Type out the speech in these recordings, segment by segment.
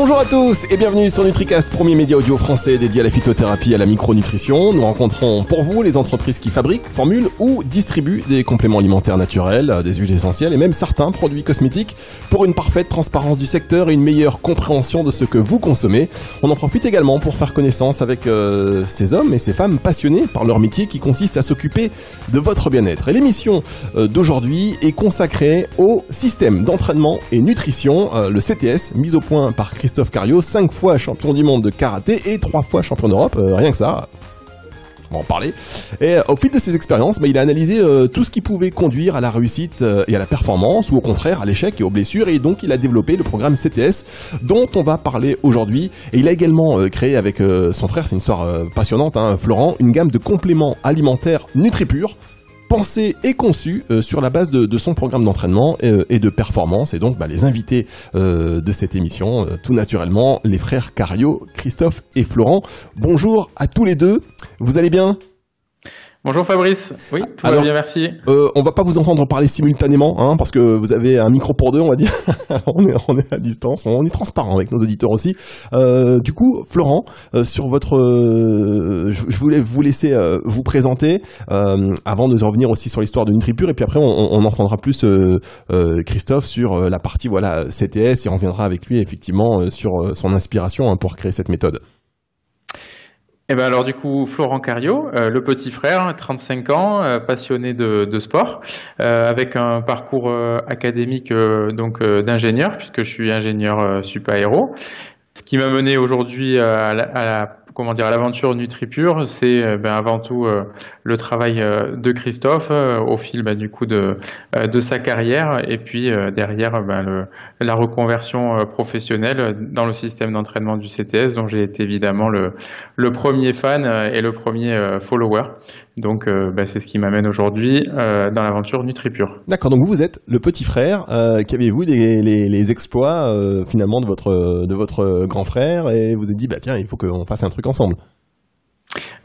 Bonjour à tous et bienvenue sur NutriCast, premier média audio français dédié à la phytothérapie et à la micronutrition. Nous rencontrons pour vous les entreprises qui fabriquent, formulent ou distribuent des compléments alimentaires naturels, des huiles essentielles et même certains produits cosmétiques pour une parfaite transparence du secteur et une meilleure compréhension de ce que vous consommez. On en profite également pour faire connaissance avec ces hommes et ces femmes passionnés par leur métier qui consiste à s'occuper de votre bien-être. Et l'émission d'aujourd'hui est consacrée au système d'entraînement et nutrition, le CTS, mis au point par Christophe Cario, 5 fois champion du monde de karaté et 3 fois champion d'Europe, rien que ça. On va en parler. Et au fil de ses expériences, il a analysé tout ce qui pouvait conduire à la réussite et à la performance, ou au contraire à l'échec et aux blessures, et donc il a développé le programme CTS dont on va parler aujourd'hui. Et il a également créé avec son frère, c'est une histoire passionnante, Florent, une gamme de compléments alimentaires NutriPure, pensé et conçu sur la base de son programme d'entraînement et de performance. Et donc les invités de cette émission, tout naturellement, les frères Cario, Christophe et Florent. Bonjour à tous les deux, vous allez bien ? Bonjour Fabrice, oui, tout va bien, merci. On va pas vous entendre parler simultanément, parce que vous avez un micro pour deux, on va dire. on est à distance, on est transparent avec nos auditeurs aussi. Du coup, Florent, sur votre, je voulais vous laisser vous présenter avant de revenir aussi sur l'histoire de NutriPure, et puis après on entendra plus Christophe sur la partie CTS, et on reviendra avec lui effectivement sur son inspiration pour créer cette méthode. Et alors du coup, Florent Cario, le petit frère, 35 ans, passionné de sport, avec un parcours académique d'ingénieur, puisque je suis ingénieur sup-aéro. Ce qui m'a mené aujourd'hui à l'aventure NutriPure, c'est avant tout le travail de Christophe au fil de sa carrière, et puis derrière la reconversion professionnelle dans le système d'entraînement du CTS, dont j'ai été évidemment le premier fan et le premier follower. Donc c'est ce qui m'amène aujourd'hui dans l'aventure NutriPure. D'accord, donc vous êtes le petit frère. Qu'avez-vous les exploits finalement de votre grand frère, et vous êtes dit tiens, il faut qu'on fasse un truc ensemble.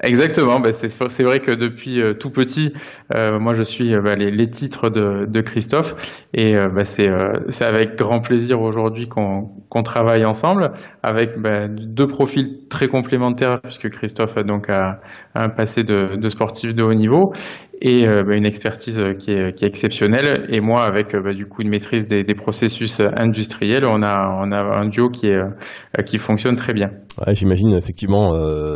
Exactement, c'est vrai que depuis tout petit, moi je suis les titres de Christophe, et c'est avec grand plaisir aujourd'hui qu'on travaille ensemble avec deux profils très complémentaires, puisque Christophe a un passé de sportif de haut niveau et une expertise qui est exceptionnelle, et moi avec une maîtrise des processus industriels. On a un duo qui fonctionne très bien. Ouais, j'imagine effectivement,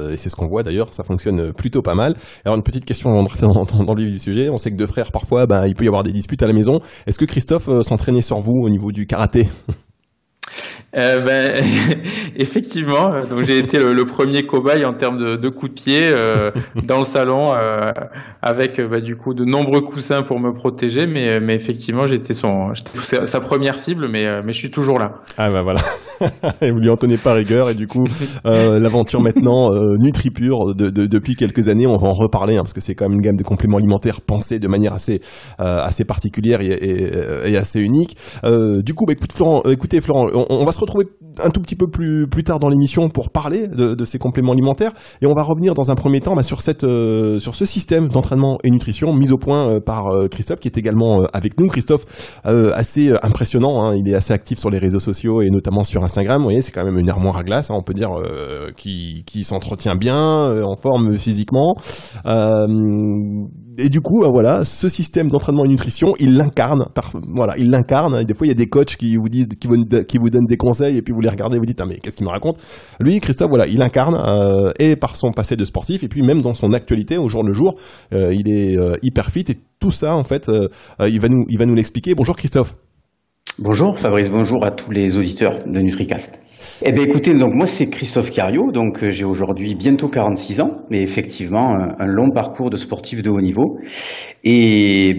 et c'est ce qu'on voit d'ailleurs, ça fonctionne plutôt pas mal. Alors une petite question avant d'entrer dans le vif du sujet, on sait que deux frères parfois, il peut y avoir des disputes à la maison. Est-ce que Christophe s'entraînait sur vous au niveau du karaté ? Effectivement, donc j'ai été le premier cobaye en termes de coups de pied dans le salon, avec de nombreux coussins pour me protéger, mais effectivement j'étais sa première cible, mais je suis toujours là. Ah voilà. Et vous lui en tenez pas rigueur, et du coup l'aventure maintenant NutriPure depuis quelques années, on va en reparler parce que c'est quand même une gamme de compléments alimentaires pensés de manière assez particulière et assez unique. Du coup écoutez Florent, on va se retrouver un tout petit peu plus tard dans l'émission pour parler de ces compléments alimentaires, et on va revenir dans un premier temps sur ce système d'entraînement et nutrition mis au point par Christophe, qui est également avec nous. Christophe, assez impressionnant, il est assez actif sur les réseaux sociaux et notamment sur Instagram. Vous voyez, c'est quand même une armoire à glace, on peut dire, qui s'entretient bien, en forme physiquement. Et du coup, ce système d'entraînement et nutrition, il l'incarne. Il l'incarne. Des fois, il y a des coachs qui vous donnent des conseils, et puis vous les regardez et vous dites mais qu'est-ce qu'il me raconte ? Lui, Christophe, il incarne, et par son passé de sportif, et puis même dans son actualité au jour le jour, il est hyper fit, et tout ça en fait, il va nous l'expliquer. Bonjour Christophe. Bonjour Fabrice, bonjour à tous les auditeurs de NutriCast. Écoutez, donc moi c'est Christophe Cario, donc j'ai aujourd'hui bientôt 46 ans, mais effectivement un long parcours de sportif de haut niveau. Et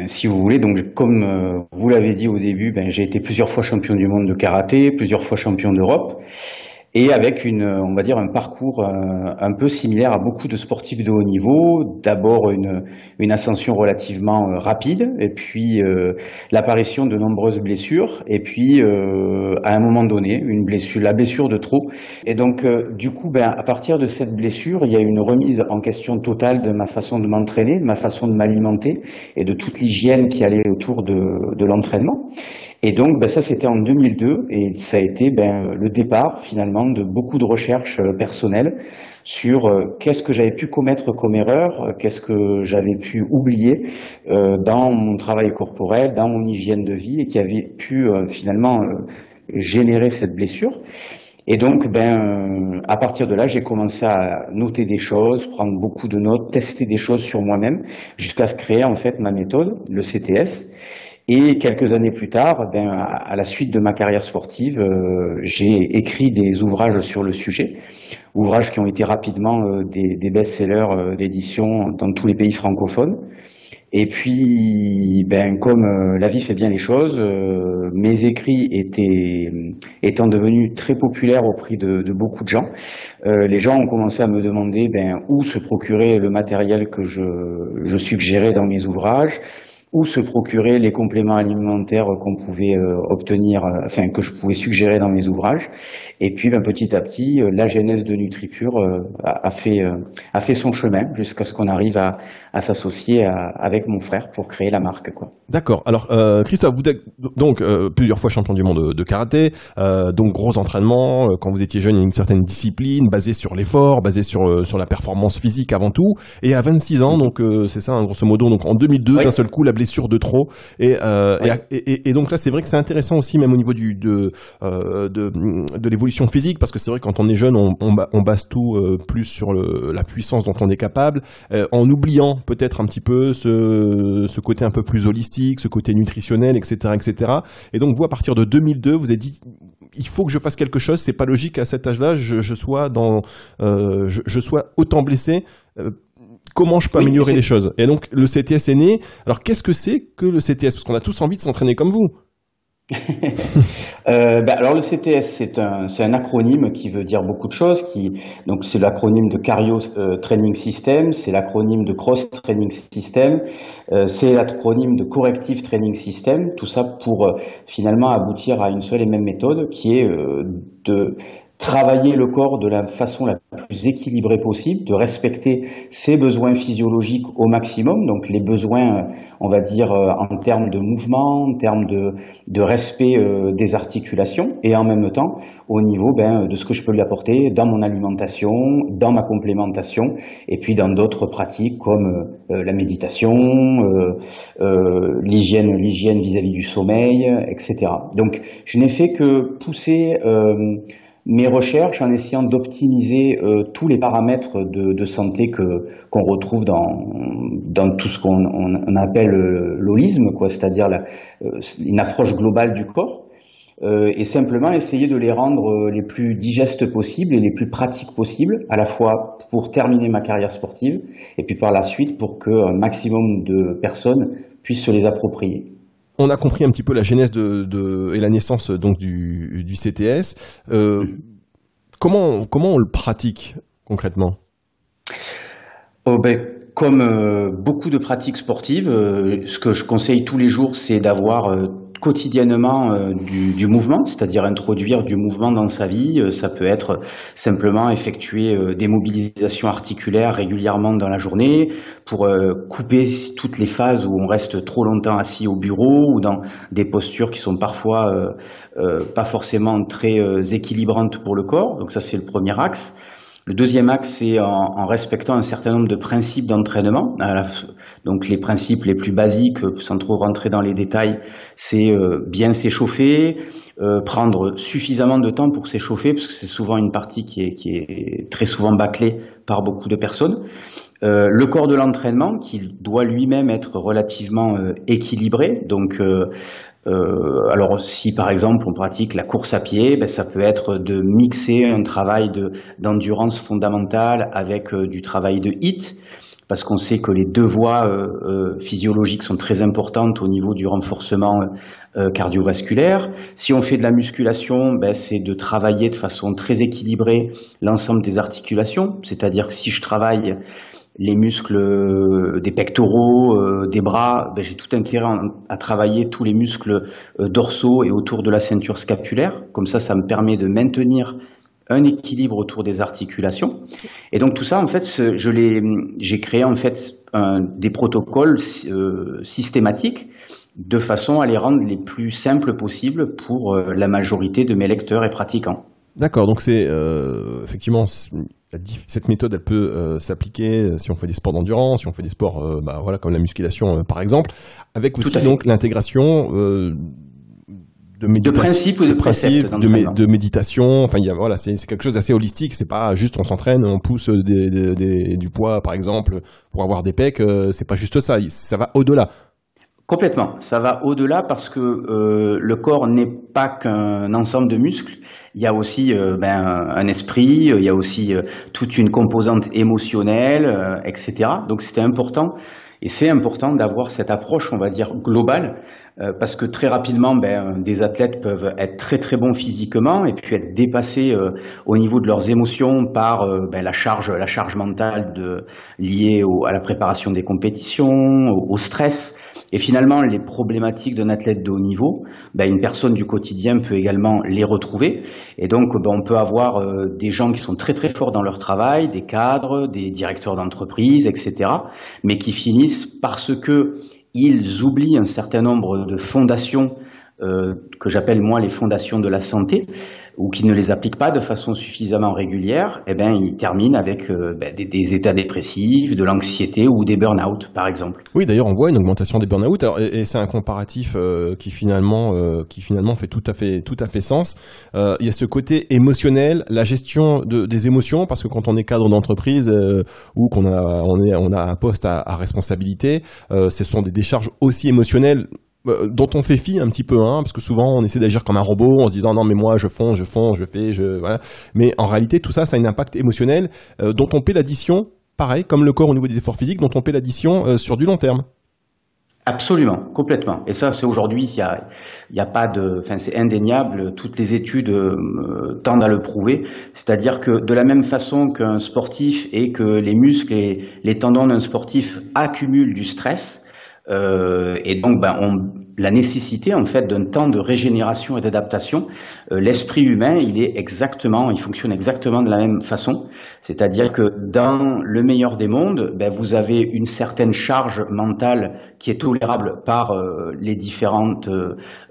si vous voulez, donc comme vous l'avez dit au début, j'ai été plusieurs fois champion du monde de karaté, plusieurs fois champion d'Europe. Et avec un parcours un peu similaire à beaucoup de sportifs de haut niveau. D'abord une ascension relativement rapide, et puis l'apparition de nombreuses blessures, et puis à un moment donné la blessure de trop. Et donc à partir de cette blessure, il y a une remise en question totale de ma façon de m'entraîner, de ma façon de m'alimenter, et de toute l'hygiène qui allait autour de l'entraînement. Et donc, ça, c'était en 2002 et ça a été le départ finalement de beaucoup de recherches personnelles sur qu'est-ce que j'avais pu commettre comme erreur, qu'est-ce que j'avais pu oublier dans mon travail corporel, dans mon hygiène de vie et qui avait pu finalement générer cette blessure. Et donc, à partir de là, j'ai commencé à noter des choses, prendre beaucoup de notes, tester des choses sur moi-même, jusqu'à créer en fait ma méthode, le CTS. Et quelques années plus tard, à la suite de ma carrière sportive, j'ai écrit des ouvrages sur le sujet, ouvrages qui ont été rapidement des best-sellers d'édition dans tous les pays francophones. Et puis, comme la vie fait bien les choses, mes écrits étant devenus très populaires auprès de beaucoup de gens, les gens ont commencé à me demander où se procurer le matériel que je suggérais dans mes ouvrages, où se procurer les compléments alimentaires qu'on pouvait obtenir, que je pouvais suggérer dans mes ouvrages. Et puis, petit à petit, la genèse de NutriPure a fait son chemin jusqu'à ce qu'on arrive à s'associer avec mon frère pour créer la marque, quoi. D'accord. Alors, Christophe, vous êtes donc plusieurs fois champion du monde de karaté, donc gros entraînement. Quand vous étiez jeune, il y a une certaine discipline basée sur l'effort, basée sur la performance physique avant tout. Et à 26 ans, donc c'est ça, grosso modo, donc en 2002, oui. D'un seul coup, la blessure de trop. Et donc là, c'est vrai que c'est intéressant aussi, même au niveau de l'évolution physique, parce que c'est vrai que quand on est jeune, on base tout plus sur la puissance dont on est capable, en oubliant peut-être un petit peu ce côté un peu plus holistique, ce côté nutritionnel, etc., etc. Et donc vous, à partir de 2002, vous avez dit il faut que je fasse quelque chose. C'est pas logique qu'à cet âge-là je sois autant blessé. Comment je peux améliorer les choses? Et donc le CTS est né. Alors qu'est-ce que c'est que le CTS? Parce qu'on a tous envie de s'entraîner comme vous. Alors le CTS c'est un acronyme qui veut dire beaucoup de choses. Donc c'est l'acronyme de Cardio Training System, c'est l'acronyme de Cross Training System, c'est l'acronyme de Corrective Training System. Tout ça pour finalement aboutir à une seule et même méthode qui est de travailler le corps de la façon la plus équilibrée possible, de respecter ses besoins physiologiques au maximum, donc les besoins, on va dire, en termes de mouvement, en termes de respect des articulations, et en même temps, au niveau de ce que je peux lui apporter dans mon alimentation, dans ma complémentation, et puis dans d'autres pratiques comme la méditation, l'hygiène vis-à-vis du sommeil, etc. Donc, je n'ai fait que pousser mes recherches en essayant d'optimiser tous les paramètres de santé qu'on retrouve dans tout ce qu'on appelle l'holisme, quoi, c'est-à-dire une approche globale du corps, et simplement essayer de les rendre les plus digestes possibles et les plus pratiques possibles, à la fois pour terminer ma carrière sportive et puis par la suite pour qu'un maximum de personnes puissent se les approprier. On a compris un petit peu la genèse et la naissance donc du CTS. Comment on le pratique concrètement? Comme beaucoup de pratiques sportives, ce que je conseille tous les jours, c'est d'avoir quotidiennement du mouvement, c'est-à-dire introduire du mouvement dans sa vie. Ça peut être simplement effectuer des mobilisations articulaires régulièrement dans la journée pour couper toutes les phases où on reste trop longtemps assis au bureau ou dans des postures qui sont parfois pas forcément très équilibrantes pour le corps. Donc ça, c'est le premier axe. Le deuxième axe, c'est en respectant un certain nombre de principes d'entraînement. Donc les principes les plus basiques, sans trop rentrer dans les détails, c'est bien s'échauffer, prendre suffisamment de temps pour s'échauffer, parce que c'est souvent une partie qui est très souvent bâclée par beaucoup de personnes. Le corps de l'entraînement, qui doit lui-même être relativement équilibré. Donc alors si par exemple on pratique la course à pied, ça peut être de mixer un travail d'endurance fondamentale avec du travail de HIIT, parce qu'on sait que les deux voies physiologiques sont très importantes au niveau du renforcement cardiovasculaire. Si on fait de la musculation, c'est de travailler de façon très équilibrée l'ensemble des articulations, c'est-à-dire que si je travaille les muscles des pectoraux, des bras, j'ai tout intérêt à travailler tous les muscles dorsaux et autour de la ceinture scapulaire. Comme ça me permet de maintenir un équilibre autour des articulations. Et donc tout ça, en fait, j'ai créé en fait des protocoles systématiques de façon à les rendre les plus simples possibles pour la majorité de mes lecteurs et pratiquants. D'accord, donc c'est effectivement cette méthode, elle peut s'appliquer si on fait des sports d'endurance, si on fait des sports voilà, comme la musculation par exemple, avec aussi donc l'intégration de principe ou de précepte, de méditation. Enfin, voilà, c'est quelque chose d'assez holistique. C'est pas juste on s'entraîne, on pousse du poids par exemple pour avoir des pecs. C'est pas juste ça. Ça va au-delà. Complètement. Ça va au-delà parce que le corps n'est pas qu'un ensemble de muscles. Il y a aussi un esprit, il y a aussi toute une composante émotionnelle, etc. Donc c'était important. Et c'est important d'avoir cette approche, on va dire, globale, parce que très rapidement, des athlètes peuvent être très très bons physiquement et puis être dépassés au niveau de leurs émotions par la charge mentale liée à la préparation des compétitions, au stress. Et finalement, les problématiques d'un athlète de haut niveau, une personne du quotidien peut également les retrouver. Et donc, on peut avoir des gens qui sont très très forts dans leur travail, des cadres, des directeurs d'entreprise, etc., mais qui finissent parce que ils oublient un certain nombre de fondations que j'appelle moi les fondations de la santé, ou qui ne les appliquent pas de façon suffisamment régulière, ils terminent avec des états dépressifs, de l'anxiété ou des burn-out, par exemple. Oui, d'ailleurs, on voit une augmentation des burn-out, et c'est un comparatif qui finalement fait tout à fait sens. Il y a ce côté émotionnel, la gestion des émotions, parce que quand on est cadre d'entreprise ou qu'on a un poste à responsabilité, ce sont des décharges aussi émotionnelles dont on fait fi un petit peu, parce que souvent on essaie d'agir comme un robot en se disant non mais moi je fais, voilà. Mais en réalité tout ça a un impact émotionnel dont on paie l'addition, pareil comme le corps au niveau des efforts physiques, dont on paie l'addition sur du long terme. Absolument, complètement. Et ça, c'est aujourd'hui, c'est indéniable. Toutes les études tendent à le prouver. C'est-à-dire que de la même façon qu'un sportif et que les muscles et les tendons d'un sportif accumulent du stress, et donc la nécessité en fait d'un temps de régénération et d'adaptation, l'esprit humain il fonctionne exactement de la même façon, c'est-à-dire que dans le meilleur des mondes, vous avez une certaine charge mentale qui est tolérable par les différentes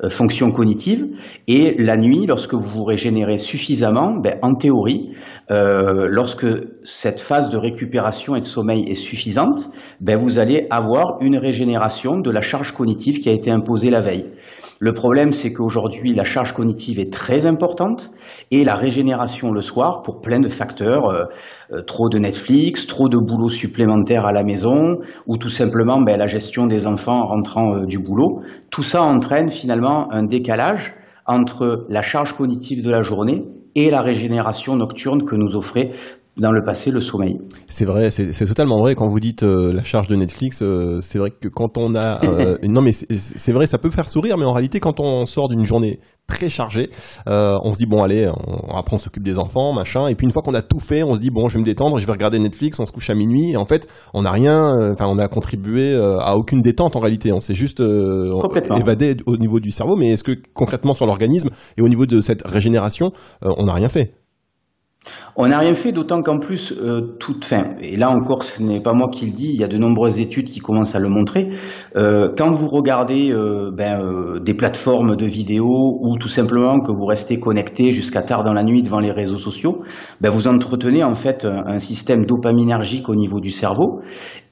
fonctions cognitives, et la nuit, lorsque vous vous régénérez suffisamment, en théorie, lorsque cette phase de récupération et de sommeil est suffisante, vous allez avoir une régénération de la charge cognitive qui a été imposée la veille. Le problème, c'est qu'aujourd'hui, la charge cognitive est très importante et la régénération le soir, pour plein de facteurs, trop de Netflix, trop de boulot supplémentaire à la maison, ou tout simplement la gestion des enfants en rentrant du boulot, tout ça entraîne finalement un décalage entre la charge cognitive de la journée et la régénération nocturne que nous offrait dans le passé le sommeil. C'est vrai, c'est totalement vrai quand vous dites la charge de Netflix. C'est vrai que quand on a non mais c'est vrai, ça peut faire sourire, mais en réalité quand on sort d'une journée très chargée, on se dit bon allez, après on s'occupe des enfants machin, et puis une fois qu'on a tout fait, on se dit bon je vais me détendre, je vais regarder Netflix, on se couche à minuit, et en fait on n'a rien, on a contribué à aucune détente en réalité, on s'est juste évadé au niveau du cerveau, mais est-ce que concrètement sur l'organisme et au niveau de cette régénération, on n'a rien fait? On n'a rien fait, d'autant qu'en plus, et là encore ce n'est pas moi qui le dis, il y a de nombreuses études qui commencent à le montrer, quand vous regardez des plateformes de vidéos ou tout simplement que vous restez connecté jusqu'à tard dans la nuit devant les réseaux sociaux, vous entretenez en fait un système dopaminergique au niveau du cerveau.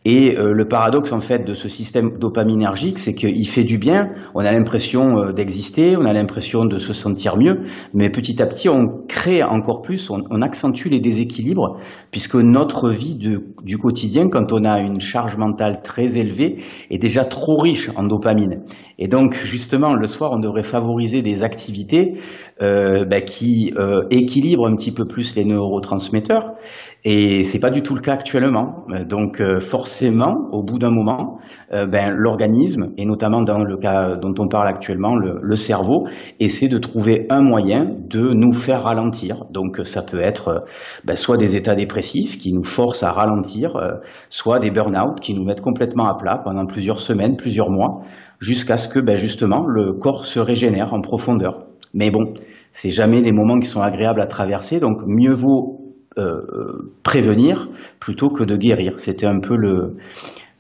Et le paradoxe en fait de ce système dopaminergique, c'est qu'il fait du bien, on a l'impression d'exister, on a l'impression de se sentir mieux, mais petit à petit on crée encore plus, on accentue les déséquilibres, puisque notre vie du quotidien, quand on a une charge mentale très élevée, est déjà trop riche en dopamine. Et donc justement le soir on devrait favoriser des activités qui équilibrent un petit peu plus les neurotransmetteurs. Et c'est pas du tout le cas actuellement. Donc forcément, au bout d'un moment, l'organisme, et notamment dans le cas dont on parle actuellement, le cerveau, essaie de trouver un moyen de nous faire ralentir. Donc ça peut être soit des états dépressifs qui nous forcent à ralentir, soit des burn-out qui nous mettent complètement à plat pendant plusieurs semaines, plusieurs mois, jusqu'à ce que justement le corps se régénère en profondeur. Mais bon, c'est jamais des moments qui sont agréables à traverser, donc mieux vaut prévenir plutôt que de guérir. C'était un peu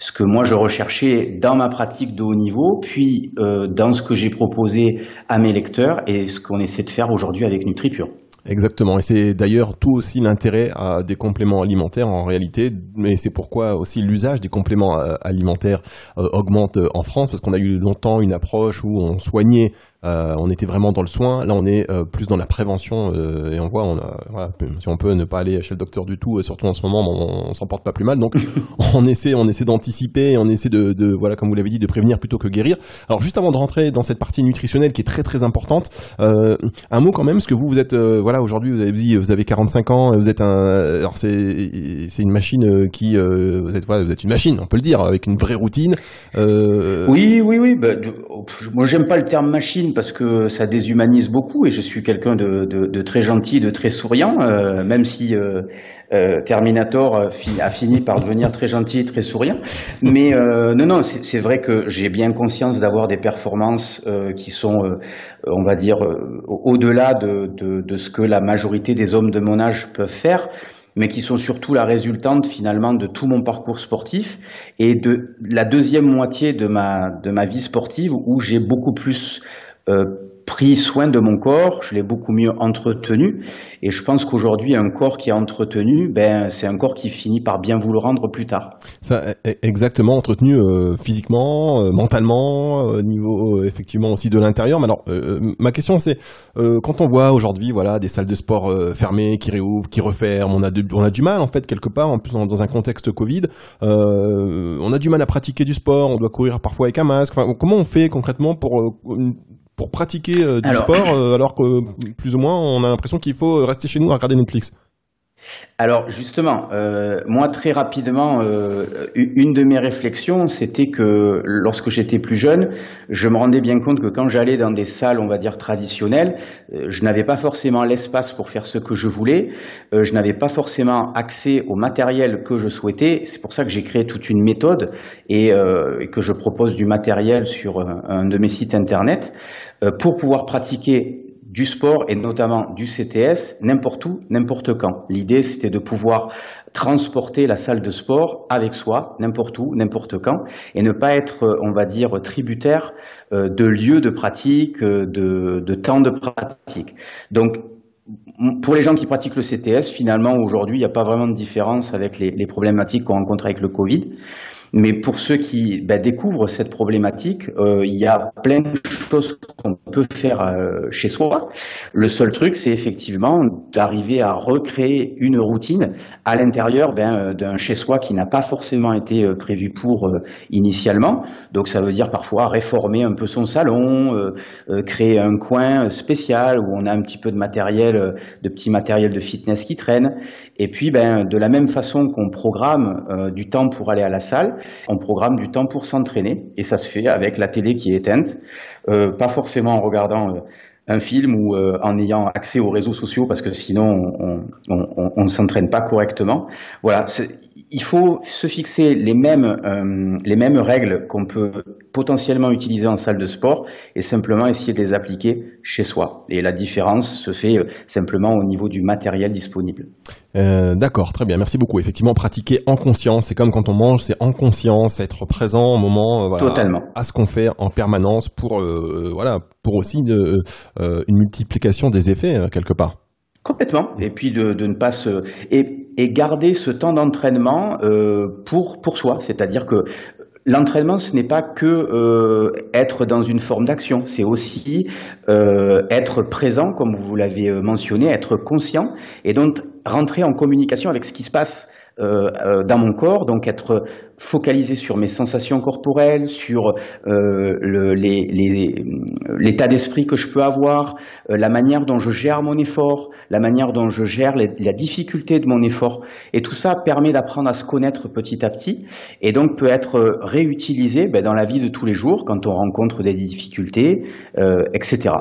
ce que moi je recherchais dans ma pratique de haut niveau, puis dans ce que j'ai proposé à mes lecteurs et ce qu'on essaie de faire aujourd'hui avec NutriPure. Exactement, et c'est d'ailleurs tout aussi l'intérêt des compléments alimentaires en réalité, mais c'est pourquoi aussi l'usage des compléments alimentaires augmente en France, parce qu'on a eu longtemps une approche où on soignait, on était vraiment dans le soin. Là on est plus dans la prévention, et on voit, voilà, si on peut ne pas aller chez le docteur du tout, surtout en ce moment, on s'en porte pas plus mal, donc on essaie d'anticiper, on essaie de voilà, comme vous l'avez dit, de prévenir plutôt que guérir. Alors juste avant de rentrer dans cette partie nutritionnelle qui est très très importante, un mot quand même, parce que vous êtes voilà, aujourd'hui vous avez dit, vous avez 45 ans, vous êtes alors c'est une machine qui vous êtes une machine, on peut le dire, avec une vraie routine. Oui. Moi j'aime pas le terme machine parce que ça déshumanise beaucoup, et je suis quelqu'un de très gentil, de très souriant, même si Terminator a fini par devenir très gentil et très souriant. Mais non, c'est vrai que j'ai bien conscience d'avoir des performances qui sont, on va dire, au-delà de ce que la majorité des hommes de mon âge peuvent faire, mais qui sont surtout la résultante finalement de tout mon parcours sportif et de la deuxième moitié de ma vie sportive, où j'ai beaucoup plus pris soin de mon corps, je l'ai beaucoup mieux entretenu, et je pense qu'aujourd'hui un corps qui est entretenu, c'est un corps qui finit par bien vous le rendre plus tard. Ça, exactement, entretenu physiquement, mentalement, au niveau effectivement aussi de l'intérieur. Mais alors, ma question c'est, quand on voit aujourd'hui voilà, des salles de sport fermées, qui réouvrent, qui referment, on a du mal en fait quelque part, en plus dans un contexte Covid, on a du mal à pratiquer du sport, on doit courir parfois avec un masque. Enfin, comment on fait concrètement pour pratiquer du sport alors que plus ou moins on a l'impression qu'il faut rester chez nous à regarder Netflix? Alors justement, moi très rapidement, une de mes réflexions, c'était que lorsque j'étais plus jeune, je me rendais bien compte que quand j'allais dans des salles, on va dire traditionnelles, je n'avais pas forcément l'espace pour faire ce que je voulais, je n'avais pas forcément accès au matériel que je souhaitais. C'est pour ça que j'ai créé toute une méthode et que je propose du matériel sur un de mes sites internet pour pouvoir pratiquer du sport et notamment du CTS n'importe où, n'importe quand. L'idée, c'était de pouvoir transporter la salle de sport avec soi, n'importe où, n'importe quand, et ne pas être, on va dire, tributaire de lieux de pratique, de temps de pratique. Donc, pour les gens qui pratiquent le CTS, finalement, aujourd'hui, il n'y a pas vraiment de différence avec les problématiques qu'on rencontre avec le Covid. Mais pour ceux qui découvrent cette problématique, il y a plein de choses qu'on peut faire chez soi. Le seul truc, c'est effectivement d'arriver à recréer une routine à l'intérieur d'un chez-soi qui n'a pas forcément été prévu pour initialement. Donc ça veut dire parfois réformer un peu son salon, créer un coin spécial où on a un petit peu de matériel, de petits matériels de fitness qui traînent. Et puis de la même façon qu'on programme du temps pour aller à la salle, on programme du temps pour s'entraîner, et ça se fait avec la télé qui est éteinte, pas forcément en regardant un film ou en ayant accès aux réseaux sociaux, parce que sinon on ne s'entraîne pas correctement. Voilà, il faut se fixer les mêmes règles qu'on peut potentiellement utiliser en salle de sport et simplement essayer de les appliquer chez soi. Et la différence se fait simplement au niveau du matériel disponible. D'accord, très bien, merci beaucoup. Effectivement, pratiquer en conscience, c'est comme quand on mange, c'est en conscience, être présent au moment, Totalement. À ce qu'on fait en permanence pour aussi une multiplication des effets quelque part. Complètement. Et puis de ne pas et garder ce temps d'entraînement pour soi, c'est-à-dire que l'entraînement, ce n'est pas que être dans une forme d'action, c'est aussi être présent, comme vous l'avez mentionné, être conscient et donc rentrer en communication avec ce qui se passe dans mon corps, donc être focalisé sur mes sensations corporelles, sur l'état d'esprit que je peux avoir, la manière dont je gère mon effort, la manière dont je gère la difficulté de mon effort. Et tout ça permet d'apprendre à se connaître petit à petit et donc peut être réutilisé dans la vie de tous les jours quand on rencontre des difficultés, etc.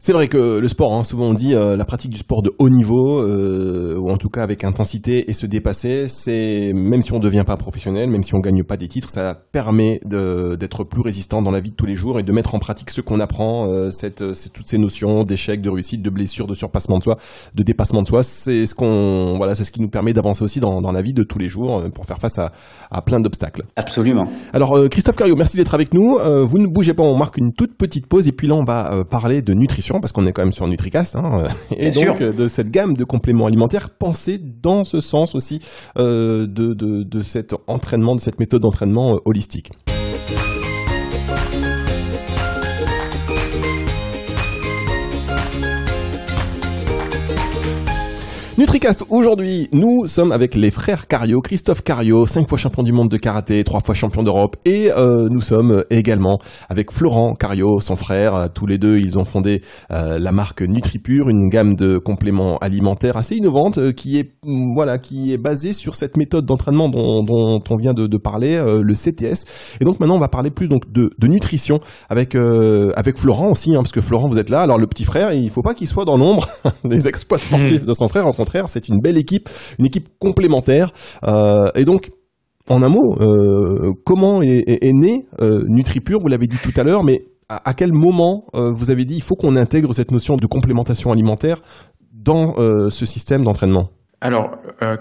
C'est vrai que le sport, hein, souvent on dit la pratique du sport de haut niveau, ou en tout cas avec intensité et se dépasser, c'est même si on ne devient pas professionnel, même si on gagne pas des titres, ça permet d'être plus résistant dans la vie de tous les jours et de mettre en pratique ce qu'on apprend, toutes ces notions d'échec, de réussite, de blessure, de surpassement de soi, de dépassement de soi. C'est ce qui nous permet d'avancer aussi dans la vie de tous les jours pour faire face à plein d'obstacles. Absolument. Alors Christophe Cario, merci d'être avec nous. Vous ne bougez pas, on marque une toute petite pause et puis là on va parler de nutrition parce qu'on est quand même sur NutriCast, hein, et Bien donc sûr. de cette gamme de compléments alimentaires pensés dans ce sens aussi de cet entraînement, de cette méthode d'entraînement holistique. NutriCast, aujourd'hui, nous sommes avec les frères Cario, Christophe Cario, 5 fois champion du monde de karaté, 3 fois champion d'Europe, et nous sommes également avec Florent Cario, son frère. Tous les deux, ils ont fondé la marque NutriPure, une gamme de compléments alimentaires assez innovante qui est basée sur cette méthode d'entraînement dont on vient de parler, le CTS. Et donc maintenant, on va parler plus donc de nutrition avec Florent aussi, hein, parce que Florent, vous êtes là. Alors le petit frère, il faut pas qu'il soit dans l'ombre des exploits sportifs de son frère. Au contraire, c'est une belle équipe, une équipe complémentaire. Et donc, en un mot, comment est né NutriPure? Vous l'avez dit tout à l'heure, mais à quel moment vous avez dit il faut qu'on intègre cette notion de complémentation alimentaire dans ce système d'entraînement? Alors,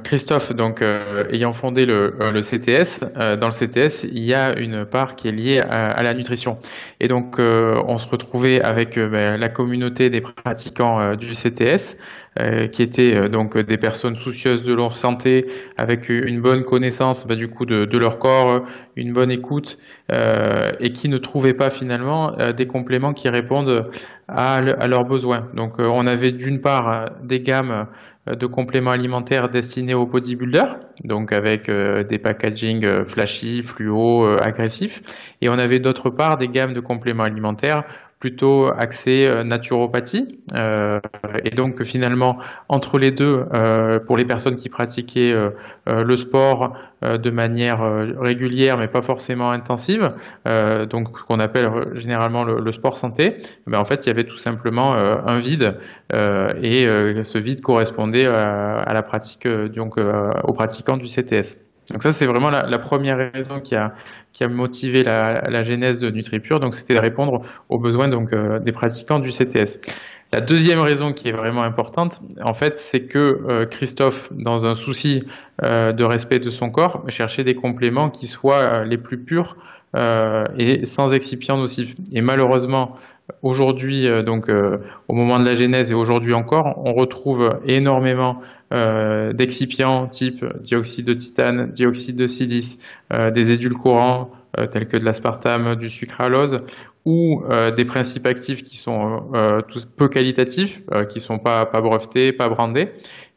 Christophe, donc ayant fondé le CTS, dans le CTS, il y a une part qui est liée à la nutrition. Et donc, on se retrouvait avec la communauté des pratiquants du CTS, qui étaient donc des personnes soucieuses de leur santé, avec une bonne connaissance du coup de leur corps, une bonne écoute, et qui ne trouvaient pas finalement des compléments qui répondent à leurs besoins. Donc, on avait d'une part des gammes de compléments alimentaires destinés aux bodybuilders, donc avec des packaging flashy, fluo, agressifs. Et on avait d'autre part des gammes de compléments alimentaires plutôt axés naturopathie. Et donc finalement, entre les deux, pour les personnes qui pratiquaient le sport de manière régulière, mais pas forcément intensive, donc ce qu'on appelle généralement le sport santé, en fait, il y avait tout simplement un vide, et ce vide correspondait à la pratique, donc aux pratiquants du CTS. Donc ça, c'est vraiment la première raison qui a motivé la genèse de NutriPure. Donc c'était de répondre aux besoins donc des pratiquants du CTS. La deuxième raison qui est vraiment importante, en fait, c'est que Christophe, dans un souci de respect de son corps, cherchait des compléments qui soient les plus purs et sans excipients nocifs. Et malheureusement, aujourd'hui, au moment de la genèse et aujourd'hui encore, on retrouve énormément d'excipients type dioxyde de titane, dioxyde de silice, des édulcorants tels que de l'aspartame, du sucralose, ou des principes actifs qui sont tous peu qualitatifs, qui sont pas brevetés, pas brandés,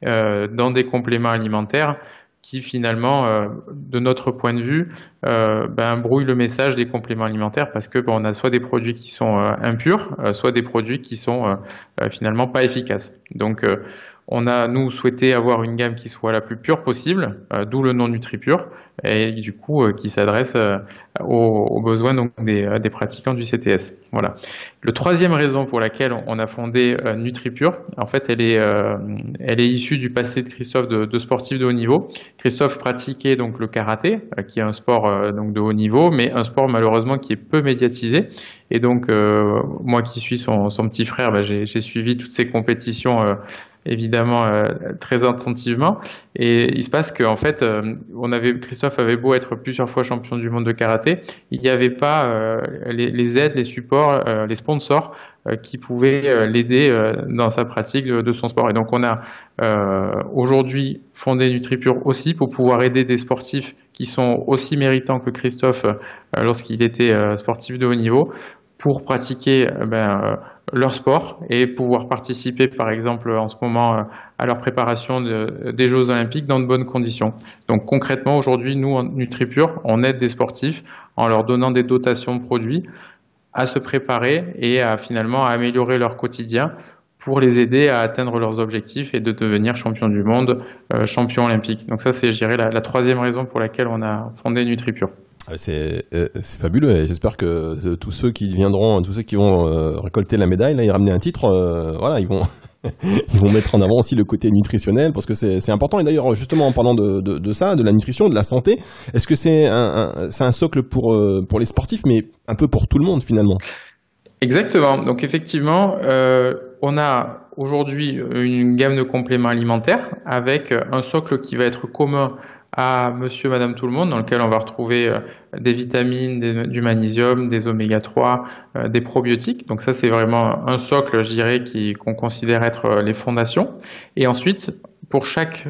dans des compléments alimentaires qui finalement, de notre point de vue, brouillent le message des compléments alimentaires parce que on a soit des produits qui sont impurs, soit des produits qui sont finalement pas efficaces. Donc on a, nous, souhaité avoir une gamme qui soit la plus pure possible, d'où le nom NutriPure, et du coup qui s'adresse aux besoins donc des pratiquants du CTS. Voilà. Le troisième raison pour laquelle on a fondé NutriPure, en fait, elle est issue du passé de Christophe de sportif de haut niveau. Christophe pratiquait donc le karaté, qui est un sport donc de haut niveau, mais un sport malheureusement qui est peu médiatisé. Et donc moi qui suis son petit frère, j'ai suivi toutes ces compétitions évidemment très attentivement, et il se passe qu'en fait Christophe avait beau être plusieurs fois champion du monde de karaté, il n'y avait pas les aides, les supports, les sponsors qui pouvaient l'aider dans sa pratique de son sport. Et donc on a aujourd'hui fondé NutriPure aussi pour pouvoir aider des sportifs qui sont aussi méritants que Christophe lorsqu'il était sportif de haut niveau, pour pratiquer leur sport et pouvoir participer, par exemple, en ce moment, à leur préparation des Jeux Olympiques dans de bonnes conditions. Donc concrètement, aujourd'hui, nous, en NutriPure, on aide des sportifs en leur donnant des dotations de produits à se préparer et à finalement améliorer leur quotidien pour les aider à atteindre leurs objectifs et de devenir champion du monde, champion olympique. Donc ça, c'est, je dirais, la troisième raison pour laquelle on a fondé NutriPure. C'est fabuleux et j'espère que tous ceux qui vont récolter la médaille, là, et ramener un titre, voilà, ils vont ils vont mettre en avant aussi le côté nutritionnel parce que c'est important. Et d'ailleurs, justement, en parlant de ça, de la nutrition, de la santé, est-ce que c'est un socle pour les sportifs, mais un peu pour tout le monde finalement? Exactement. Donc effectivement, on a aujourd'hui une gamme de compléments alimentaires avec un socle qui va être commun à monsieur, madame, tout le monde, dans lequel on va retrouver des vitamines, du magnésium, des oméga 3, des probiotiques. Donc ça, c'est vraiment un socle, je dirais, qu'on considère être les fondations. Et ensuite, pour chaque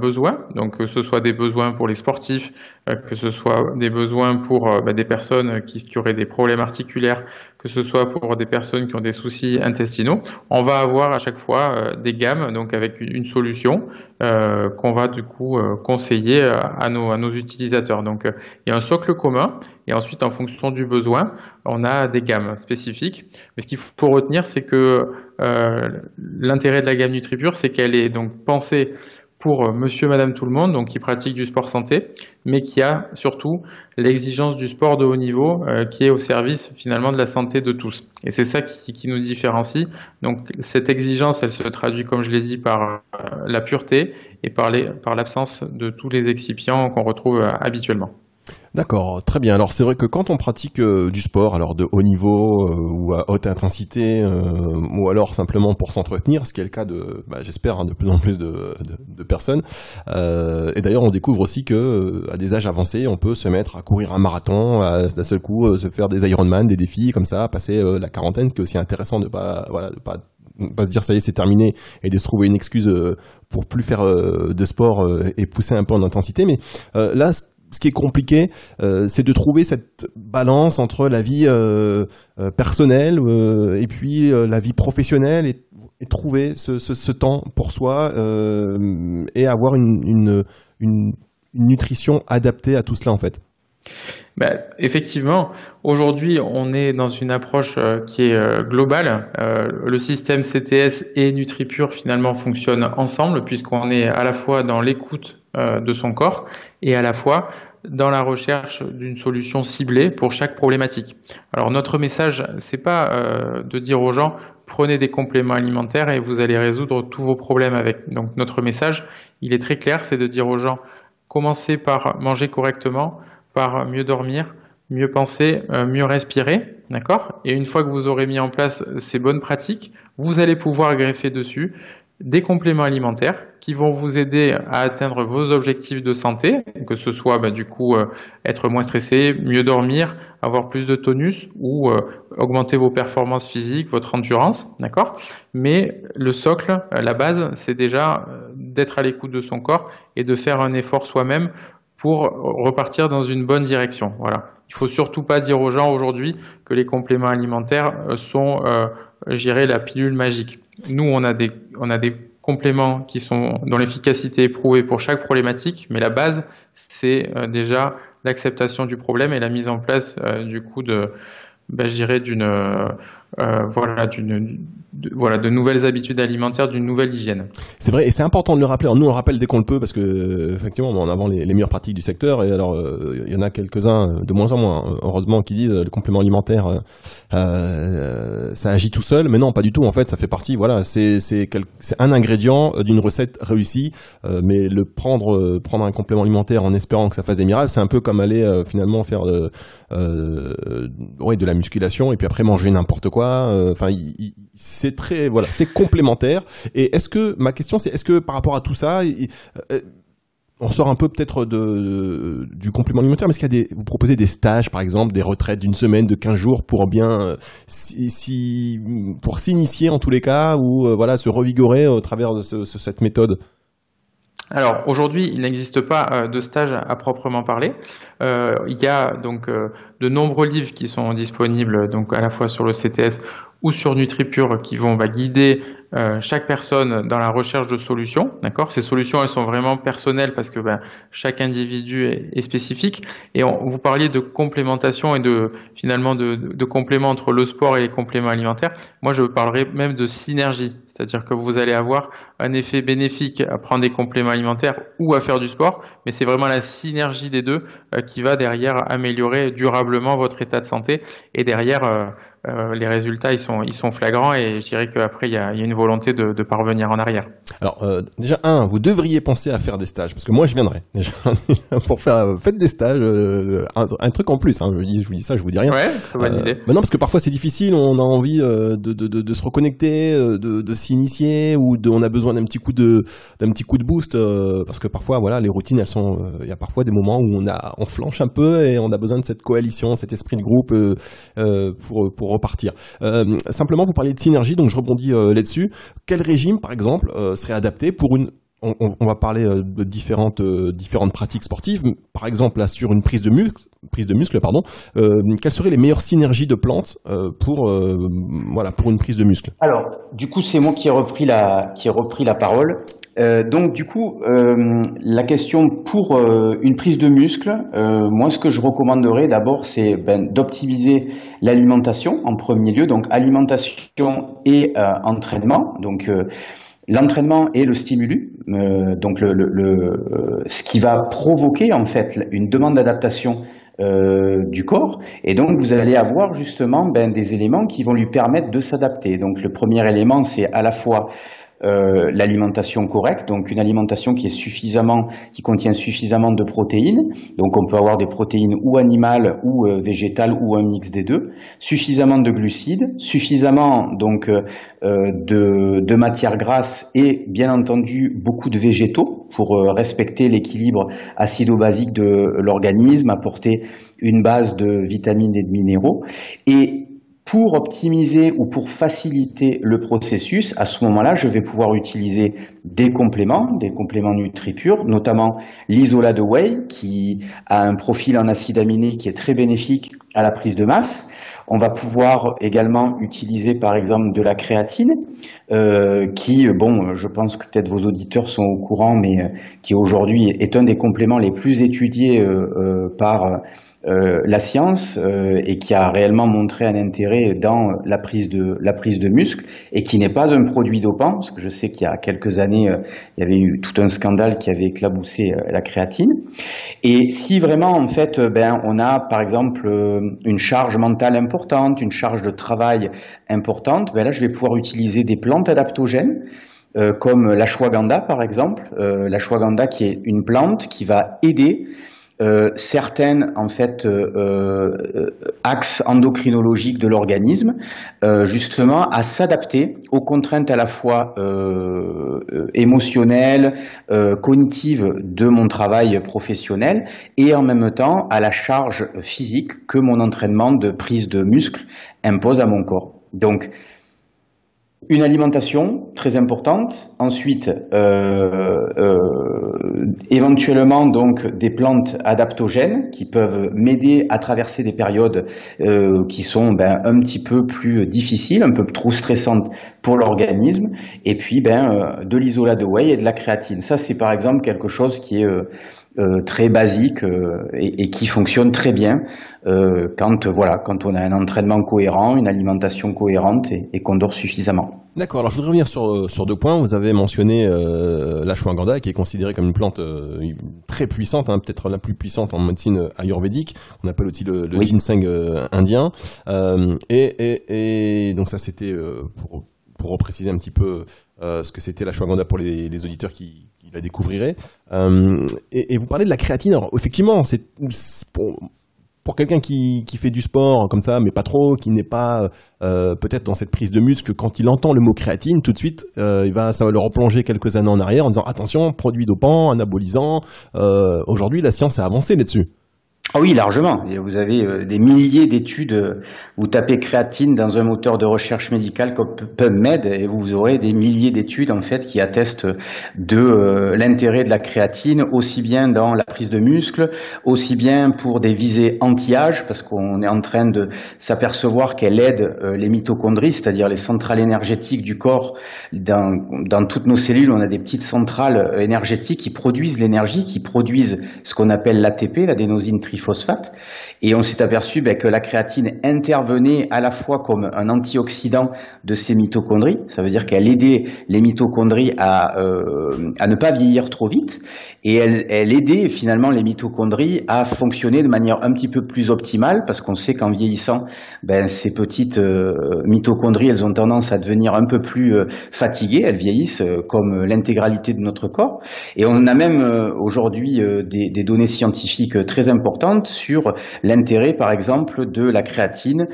besoin, donc que ce soit des besoins pour les sportifs, que ce soit des besoins pour des personnes qui auraient des problèmes articulaires, que ce soit pour des personnes qui ont des soucis intestinaux, on va avoir à chaque fois des gammes, donc avec une solution qu'on va du coup conseiller à nos utilisateurs. Donc il y a un socle commun et ensuite en fonction du besoin, on a des gammes spécifiques. Mais ce qu'il faut retenir, c'est que l'intérêt de la gamme NutriPure, c'est qu'elle est donc pensée pour monsieur, madame, tout le monde, donc qui pratique du sport santé, mais qui a surtout l'exigence du sport de haut niveau qui est au service finalement de la santé de tous. Et c'est ça qui nous différencie. Donc cette exigence, elle se traduit, comme je l'ai dit, par la pureté et par l'absence de tous les excipients qu'on retrouve habituellement. D'accord, très bien. Alors c'est vrai que quand on pratique du sport, alors de haut niveau ou à haute intensité, ou alors simplement pour s'entretenir, ce qui est le cas j'espère, de plus en plus de personnes. Et d'ailleurs, on découvre aussi que à des âges avancés, on peut se mettre à courir un marathon, d'un seul coup se faire des Ironman, des défis comme ça, passer la quarantaine, ce qui est aussi intéressant de pas se dire ça y est c'est terminé et de se trouver une excuse pour plus faire de sport et pousser un peu en intensité. Mais là, ce qui est compliqué, c'est de trouver cette balance entre la vie personnelle et puis la vie professionnelle et trouver ce temps pour soi et avoir une nutrition adaptée à tout cela en fait. Effectivement, aujourd'hui, on est dans une approche qui est globale. Le système CTS et NutriPure finalement fonctionnent ensemble puisqu'on est à la fois dans l'écoute de son corps et à la fois dans la recherche d'une solution ciblée pour chaque problématique. Alors notre message, c'est pas de dire aux gens prenez des compléments alimentaires et vous allez résoudre tous vos problèmes avec. Donc notre message, il est très clair, c'est de dire aux gens commencez par manger correctement, par mieux dormir, mieux penser, mieux respirer, d'accord? Et une fois que vous aurez mis en place ces bonnes pratiques, vous allez pouvoir greffer dessus des compléments alimentaires qui vont vous aider à atteindre vos objectifs de santé, que ce soit être moins stressé, mieux dormir, avoir plus de tonus ou augmenter vos performances physiques, votre endurance, d'accord? Mais le socle, la base, c'est déjà d'être à l'écoute de son corps et de faire un effort soi-même pour repartir dans une bonne direction. Voilà. Il faut surtout pas dire aux gens aujourd'hui que les compléments alimentaires sont, je dirais, la pilule magique. Nous, on a des compléments dont l'efficacité est prouvée pour chaque problématique, mais la base, c'est déjà l'acceptation du problème et la mise en place je dirais de nouvelles habitudes alimentaires, d'une nouvelle hygiène. C'est vrai, et c'est important de le rappeler. Alors, nous, on le rappelle dès qu'on le peut, parce que effectivement, on met en avant les meilleures pratiques du secteur. Et alors, il y en a quelques-uns, de moins en moins, heureusement, qui disent le complément alimentaire, ça agit tout seul. Mais non, pas du tout. En fait, ça fait partie. Voilà, c'est un ingrédient d'une recette réussie. Mais prendre un complément alimentaire en espérant que ça fasse des miracles, c'est un peu comme aller finalement faire de la musculation et puis après manger n'importe quoi. Enfin, c'est c'est complémentaire. Et ma question c'est, est-ce que par rapport à tout ça, on sort un peu peut-être du complément alimentaire, mais est-ce qu'il y a vous proposez des stages, par exemple, des retraites d'une semaine, de 15 jours pour bien pour s'initier en tous les cas ou se revigorer au travers de cette méthode? Alors aujourd'hui, il n'existe pas de stage à proprement parler. Il y a donc de nombreux livres qui sont disponibles donc à la fois sur le CTS ou sur NutriPure qui vont guider chaque personne dans la recherche de solutions. D'accord ? Ces solutions, elles sont vraiment personnelles parce que chaque individu est spécifique. Et vous parliez de complémentation et finalement de complément entre le sport et les compléments alimentaires. Moi, je parlerais même de synergie. C'est-à-dire que vous allez avoir un effet bénéfique à prendre des compléments alimentaires ou à faire du sport, mais c'est vraiment la synergie des deux qui va derrière améliorer durablement votre état de santé. Et derrière, les résultats, ils sont flagrants et je dirais qu'après, il y a une volonté de parvenir en arrière. Alors, déjà, vous devriez penser à faire des stages, parce que moi, je viendrai. Déjà, pour faites des stages, un truc en plus, hein, je vous dis ça, je vous dis rien. Ouais, c'est une bonne idée. Non, parce que parfois, c'est difficile, on a envie de se reconnecter, de s'initier, ou on a besoin d'un petit coup de boost, parce que parfois, voilà, les routines, elles sont, il y a parfois des moments où on flanche un peu et on a besoin de cette coalition, cet esprit de groupe, pour repartir. Simplement, vous parliez de synergie, donc je rebondis là-dessus. Quel régime, par exemple, serait adapté pour on va parler de différentes pratiques sportives. Par exemple, là, sur une prise de muscle, quelles seraient les meilleures synergies de plantes pour une prise de muscle? Alors, du coup, c'est moi qui ai repris la parole. Donc, du coup, la question pour une prise de muscle, moi, ce que je recommanderais d'abord, c'est d'optimiser l'alimentation en premier lieu. Donc, alimentation et entraînement. Donc, l'entraînement et le stimulus, donc ce qui va provoquer en fait une demande d'adaptation du corps, et donc vous allez avoir justement des éléments qui vont lui permettre de s'adapter. Donc le premier élément, c'est à la fois l'alimentation correcte, donc une alimentation qui contient suffisamment de protéines, donc on peut avoir des protéines ou animales ou végétales ou un mix des deux, suffisamment de glucides, suffisamment donc de matières grasses et bien entendu beaucoup de végétaux pour respecter l'équilibre acido-basique de l'organisme, apporter une base de vitamines et de minéraux. Et pour optimiser ou pour faciliter le processus, à ce moment-là, je vais pouvoir utiliser des compléments NutriPure, notamment l'isolat de whey qui a un profil en acides aminés qui est très bénéfique à la prise de masse. On va pouvoir également utiliser par exemple de la créatine qui, je pense que peut-être vos auditeurs sont au courant, mais qui aujourd'hui est un des compléments les plus étudiés par la science et qui a réellement montré un intérêt dans la prise de muscle et qui n'est pas un produit dopant, parce que je sais qu'il y a quelques années il y avait eu tout un scandale qui avait éclaboussé la créatine. Et si vraiment en fait on a par exemple une charge mentale importante, une charge de travail importante, là je vais pouvoir utiliser des plantes adaptogènes comme l'ashwagandha par exemple, l'ashwagandha qui est une plante qui va aider certaines en fait axes endocrinologiques de l'organisme justement à s'adapter aux contraintes à la fois émotionnelles, cognitives de mon travail professionnel et en même temps à la charge physique que mon entraînement de prise de muscle impose à mon corps. Donc une alimentation très importante, ensuite éventuellement donc des plantes adaptogènes qui peuvent m'aider à traverser des périodes qui sont un petit peu plus difficiles, un peu trop stressantes pour l'organisme, et puis de l'isolat de whey et de la créatine. Ça c'est par exemple quelque chose qui est très basique et qui fonctionne très bien quand on a un entraînement cohérent, une alimentation cohérente et qu'on dort suffisamment. D'accord, alors je voudrais revenir sur deux points. Vous avez mentionné l'ashwagandha qui est considérée comme une plante très puissante, peut-être la plus puissante en médecine ayurvédique. On appelle aussi le ginseng indien. Et donc ça c'était pour repréciser un petit peu ce que c'était l'ashwagandha pour les auditeurs qui la découvriraient. Et vous parlez de la créatine. Alors effectivement, c'est pour quelqu'un qui fait du sport comme ça, mais pas trop, qui n'est pas peut-être dans cette prise de muscle, quand il entend le mot créatine, tout de suite, ça va le replonger quelques années en arrière en disant attention, produit dopant, anabolisant. Aujourd'hui, la science a avancé là-dessus. Ah oui, largement. Et vous avez des milliers d'études. Vous tapez créatine dans un moteur de recherche médicale comme PubMed et vous aurez des milliers d'études en fait qui attestent de l'intérêt de la créatine, aussi bien dans la prise de muscle, aussi bien pour des visées anti-âge, parce qu'on est en train de s'apercevoir qu'elle aide les mitochondries, c'est-à-dire les centrales énergétiques du corps. Dans toutes nos cellules, on a des petites centrales énergétiques qui produisent l'énergie, qui produisent ce qu'on appelle l'ATP, l'adénosine triphosphate, et on s'est aperçu que la créatine intervenait à la fois comme un antioxydant de ces mitochondries, ça veut dire qu'elle aidait les mitochondries à ne pas vieillir trop vite, et elle aidait finalement les mitochondries à fonctionner de manière un petit peu plus optimale, parce qu'on sait qu'en vieillissant, ces petites mitochondries, elles ont tendance à devenir un peu plus fatiguées, elles vieillissent comme l'intégralité de notre corps, et on a même aujourd'hui des données scientifiques très importantes sur l'intérêt par exemple de la créatine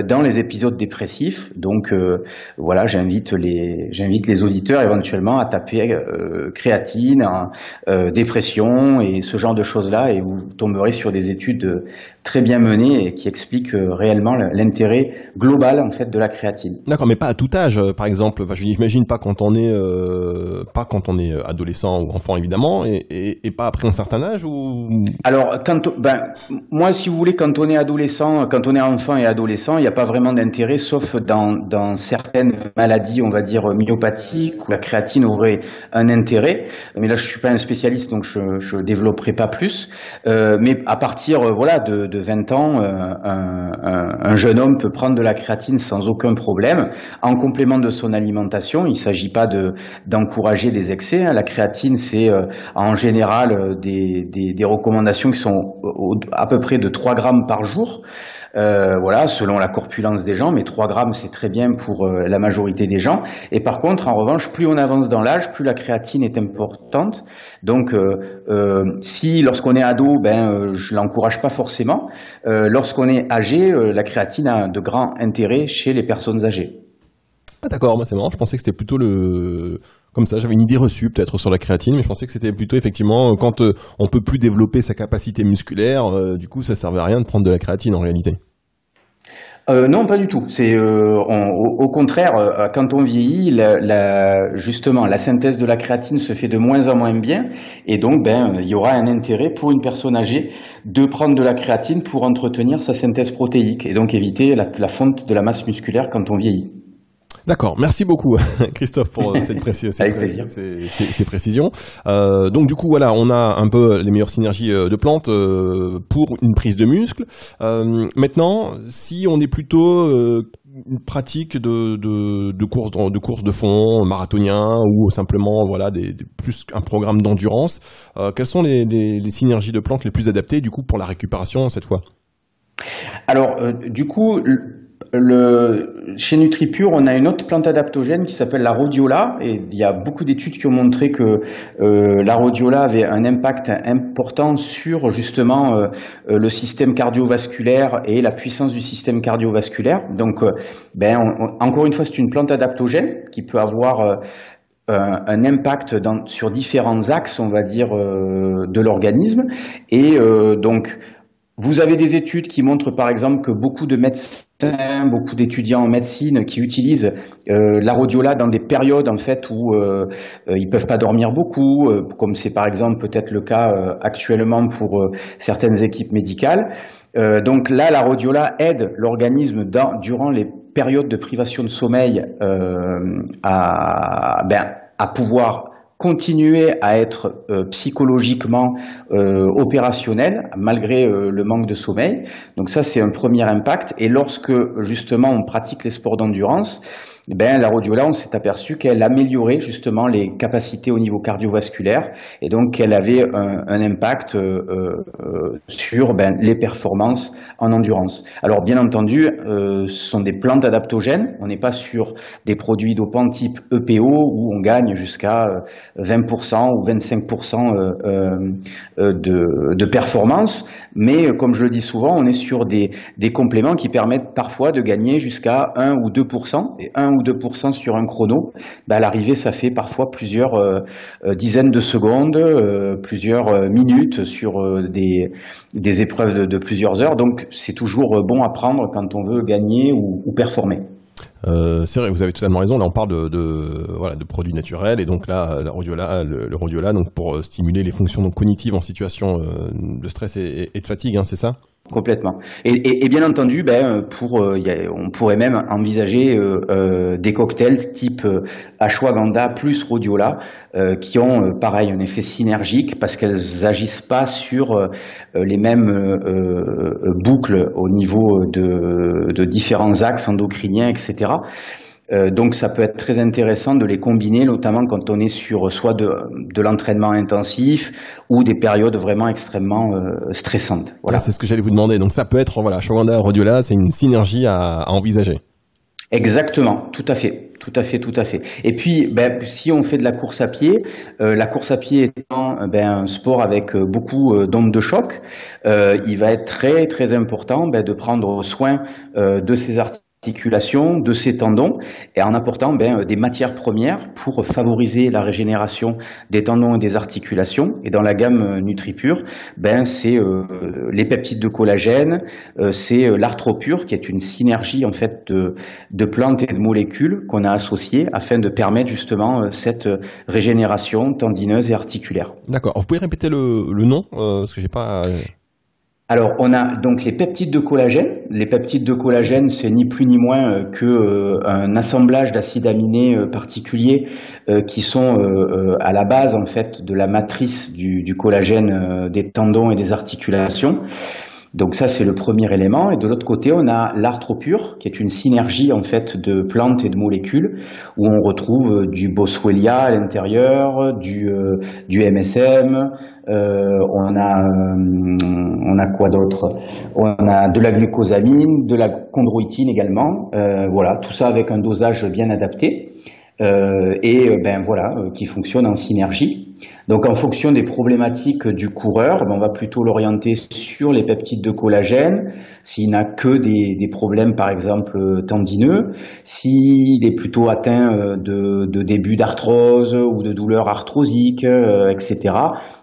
dans les épisodes dépressifs. Donc voilà, j'invite les auditeurs éventuellement à taper créatine, dépression et ce genre de choses-là, et vous tomberez sur des études très bien menées et qui expliquent réellement l'intérêt global en fait de la créatine. D'accord, mais pas à tout âge, par exemple. Enfin, je n'imagine pas quand on est adolescent ou enfant évidemment, et pas après un certain âge ou. Alors moi, si vous voulez, quand on est adolescent, quand on est enfant et adolescent, il n'y a pas vraiment d'intérêt, sauf dans certaines maladies, on va dire myopathiques, où la créatine aurait un intérêt. Mais là, je suis pas un spécialiste, donc je développerai pas plus. Mais à partir de 20 ans, un jeune homme peut prendre de la créatine sans aucun problème, en complément de son alimentation. Il ne s'agit pas d'encourager des excès, hein. La créatine, c'est en général des recommandations qui sont à peu près de 3 grammes par jour. Selon la corpulence des gens, mais 3 grammes c'est très bien pour la majorité des gens. Et par contre, en revanche, plus on avance dans l'âge, plus la créatine est importante. Donc, si lorsqu'on est ado, je l'encourage pas forcément. Lorsqu'on est âgé, la créatine a de grands intérêts chez les personnes âgées. Ah d'accord, moi c'est marrant, je pensais que c'était plutôt comme ça, j'avais une idée reçue peut-être sur la créatine, mais je pensais que c'était plutôt effectivement quand on peut plus développer sa capacité musculaire, du coup ça servait à rien de prendre de la créatine en réalité. Non, pas du tout. C'est au contraire, quand on vieillit, justement, la synthèse de la créatine se fait de moins en moins bien, et donc il y aura un intérêt pour une personne âgée de prendre de la créatine pour entretenir sa synthèse protéique, et donc éviter la fonte de la masse musculaire quand on vieillit. D'accord, merci beaucoup Christophe pour ces précisions. Donc du coup voilà, on a un peu les meilleures synergies de plantes pour une prise de muscle. Maintenant, si on est plutôt une pratique de course de fond, marathonien ou simplement plus un programme d'endurance, quelles sont les synergies de plantes les plus adaptées du coup pour la récupération cette fois? Alors du coup, chez NutriPure, on a une autre plante adaptogène qui s'appelle la rhodiola, et il y a beaucoup d'études qui ont montré que la rhodiola avait un impact important sur justement le système cardiovasculaire et la puissance du système cardiovasculaire. Donc, encore une fois, c'est une plante adaptogène qui peut avoir un impact sur différents axes, on va dire, de l'organisme, et donc vous avez des études qui montrent par exemple que beaucoup de médecins, beaucoup d'étudiants en médecine qui utilisent la rhodiola dans des périodes en fait où ils peuvent pas dormir beaucoup, comme c'est par exemple peut-être le cas actuellement pour certaines équipes médicales. Donc là, la rhodiola aide l'organisme durant les périodes de privation de sommeil à pouvoir continuer à être psychologiquement opérationnel malgré le manque de sommeil. Donc ça, c'est un premier impact. Et lorsque justement on pratique les sports d'endurance, la rhodiola, on s'est aperçu qu'elle améliorait justement les capacités au niveau cardiovasculaire, et donc qu'elle avait un impact sur les performances en endurance. Alors bien entendu, ce sont des plantes adaptogènes, on n'est pas sur des produits dopants type EPO où on gagne jusqu'à 20% ou 25% de performance, mais comme je le dis souvent, on est sur des compléments qui permettent parfois de gagner jusqu'à 1 ou 2%, et 1 ou 2% sur un chrono, à l'arrivée, ça fait parfois plusieurs dizaines de secondes, plusieurs minutes sur des épreuves de plusieurs heures. Donc, c'est toujours bon à prendre quand on veut gagner ou performer. C'est vrai, vous avez totalement raison. Là, on parle de produits naturels, et donc là, le rhodiola, donc pour stimuler les fonctions donc cognitives en situation de stress et de fatigue, hein, c'est ça? Complètement. Et bien entendu, on pourrait même envisager des cocktails type ashwagandha plus rhodiola qui ont pareil un effet synergique parce qu'elles agissent pas sur les mêmes boucles au niveau de différents axes endocriniens, etc. Donc ça peut être très intéressant de les combiner, notamment quand on est sur soit de l'entraînement intensif ou des périodes vraiment extrêmement stressantes. Voilà. C'est ce que j'allais vous demander. Donc ça peut être, ashwagandha, rhodiola, c'est une synergie à envisager. Exactement, tout à fait. Et puis, si on fait de la course à pied étant un sport avec beaucoup d'ondes de choc, il va être très très important de prendre soin de ces articulations, de ces tendons, et en apportant des matières premières pour favoriser la régénération des tendons et des articulations. Et dans la gamme NutriPure, c'est les peptides de collagène, c'est l'Arthropure qui est une synergie en fait de plantes et de molécules qu'on a associées afin de permettre justement cette régénération tendineuse et articulaire. D'accord. Vous pouvez répéter le nom parce que j'ai pas. Alors, on a donc les peptides de collagène. Les peptides de collagène, c'est ni plus ni moins que un assemblage d'acides aminés particuliers qui sont à la base en fait de la matrice du collagène des tendons et des articulations. Donc ça, c'est le premier élément. Et de l'autre côté, on a l'Arthropure, qui est une synergie en fait de plantes et de molécules, où on retrouve du boswellia à l'intérieur, du MSM. On a quoi d'autre? On a de la glucosamine, de la chondroïtine également. Voilà, tout ça avec un dosage bien adapté. Qui fonctionne en synergie. Donc en fonction des problématiques du coureur, on va plutôt l'orienter sur les peptides de collagène, s'il n'a que des problèmes par exemple tendineux, s'il est plutôt atteint de début d'arthrose ou de douleurs arthrosiques, etc.,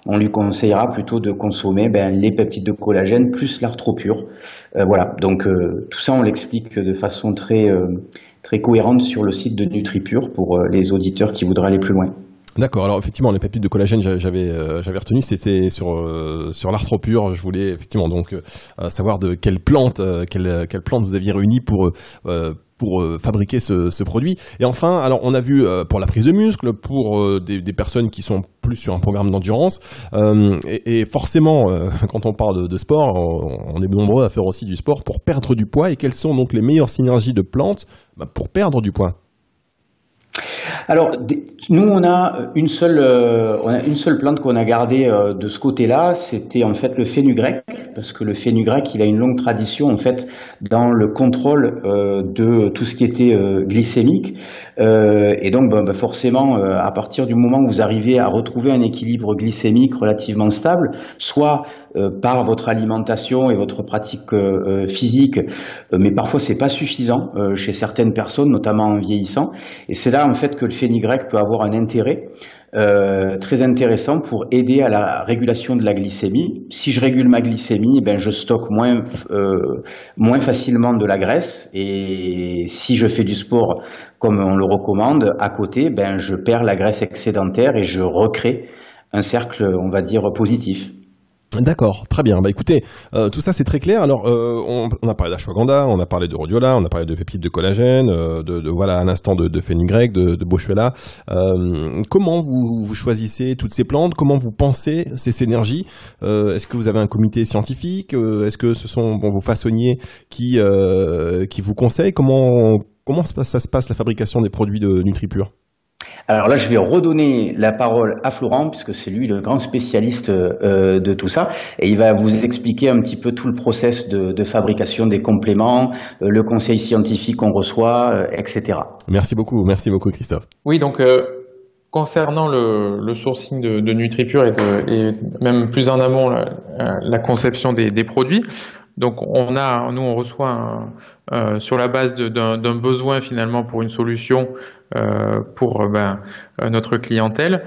on lui conseillera plutôt de consommer les peptides de collagène plus l'Arthropure. Voilà, donc tout ça on l'explique de façon très cohérente sur le site de NutriPure pour les auditeurs qui voudraient aller plus loin. D'accord. Alors effectivement, les peptides de collagène, j'avais retenu, c'était sur l'Arthropure. Je voulais effectivement donc savoir de quelle plante vous aviez réuni pour fabriquer ce produit. Et enfin, alors on a vu pour la prise de muscle, pour des personnes qui sont plus sur un programme d'endurance, et forcément, quand on parle de sport, on est nombreux à faire aussi du sport pour perdre du poids. Et quelles sont donc les meilleures synergies de plantes pour perdre du poids? Alors, nous, on a une seule plante qu'on a gardée de ce côté-là, c'était en fait le fenugrec, parce que le fenugrec, il a une longue tradition en fait dans le contrôle de tout ce qui était glycémique, et donc forcément, à partir du moment où vous arrivez à retrouver un équilibre glycémique relativement stable, soit par votre alimentation et votre pratique physique, mais parfois c'est pas suffisant chez certaines personnes, notamment en vieillissant, et c'est là en fait que le fenugrec peut avoir un intérêt très intéressant pour aider à la régulation de la glycémie. Si je régule ma glycémie, je stocke moins facilement de la graisse, et si je fais du sport comme on le recommande à côté, je perds la graisse excédentaire et je recrée un cercle, on va dire, positif. D'accord, très bien. Écoutez, tout ça c'est très clair. Alors, on a parlé d'ashwagandha, on a parlé de rhodiola, on a parlé de peptides de collagène, voilà à l'instant de fenugrec, de boswellia. Comment vous choisissez toutes ces plantes? Comment vous pensez ces synergies? Est-ce que vous avez un comité scientifique? Est-ce que ce sont vos façonniers qui vous conseillent? Comment ça se passe la fabrication des produits de NutriPure? Alors là, je vais redonner la parole à Florent, puisque c'est lui le grand spécialiste de tout ça, et il va vous expliquer un petit peu tout le process de fabrication des compléments, le conseil scientifique qu'on reçoit, etc. Merci beaucoup Christophe. Oui, donc concernant le sourcing de NutriPure et même plus en amont la conception des produits, Donc nous on reçoit sur la base d'un besoin finalement pour une solution pour notre clientèle.